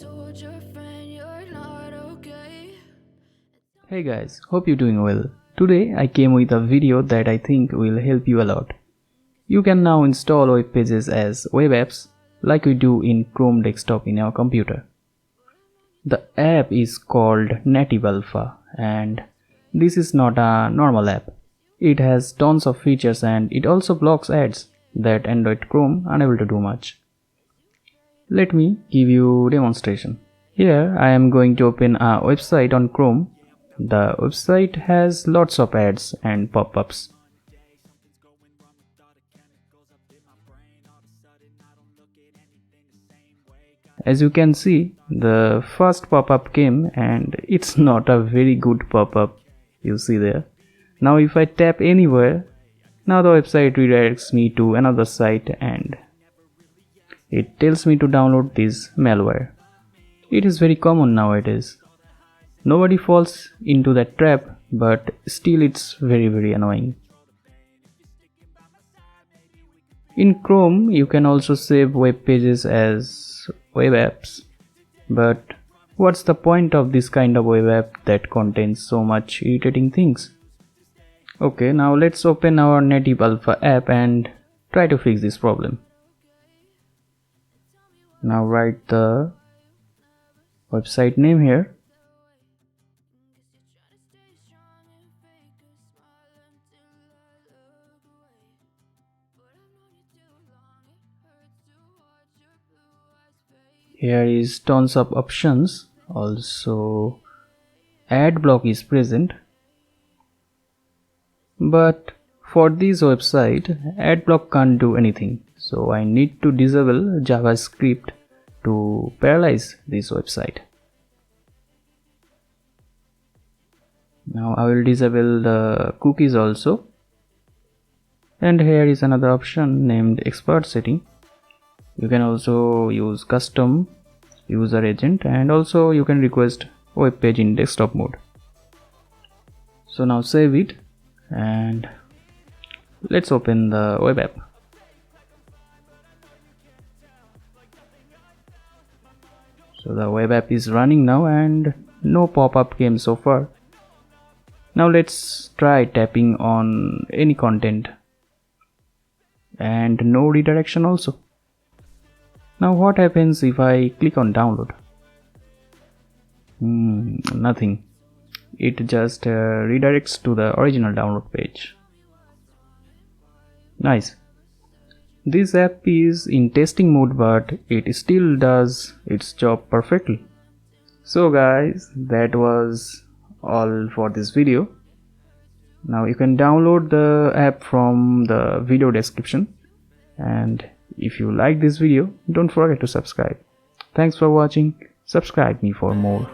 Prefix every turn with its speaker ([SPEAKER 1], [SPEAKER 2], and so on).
[SPEAKER 1] told your friend you're not okay.
[SPEAKER 2] Hey guys, hope you're doing well. Today I came with a video that I think will help you a lot. You can now install web pages as web apps like we do in Chrome desktop in our computer. The app is called Native Alpha and this is not a normal app. It has tons of features and it also blocks ads that Android Chrome unable to do much. Let me give you a demonstration. Here I am going to open a website on Chrome. The website has lots of ads and pop-ups. As you can see, the first pop-up came and it's not a very good pop-up, you see there. Now if I tap anywhere, now the website redirects me to another site and it tells me to download this malware. It is very common nowadays. Nobody falls into that trap, but still it's very annoying. In Chrome, you can also save web pages as web apps. But what's the point of this kind of web app that contains so much irritating things? Okay, now let's open our Native Alpha app and try to fix this problem. Now write the website name here. Here is tons of options. Also ad block is present. But for this website, ad block can't do anything. So I need to disable JavaScript to paralyze this website. Now I will disable the cookies also. And here is another option named expert setting. You can also use custom user agent and also you can request web page in desktop mode. So now save it and let's open the web app. So the web app is running now and no pop-up came so far. Now let's try tapping on any content and no redirection also. Now what happens if I click on download? Nothing. It just redirects to the original download page. Nice. This app is in testing mode but it still does its job perfectly. So guys, that was all for this video. Now you can download the app from the video description, and if you like this video, don't forget to subscribe. Thanks for watching. Subscribe me for more.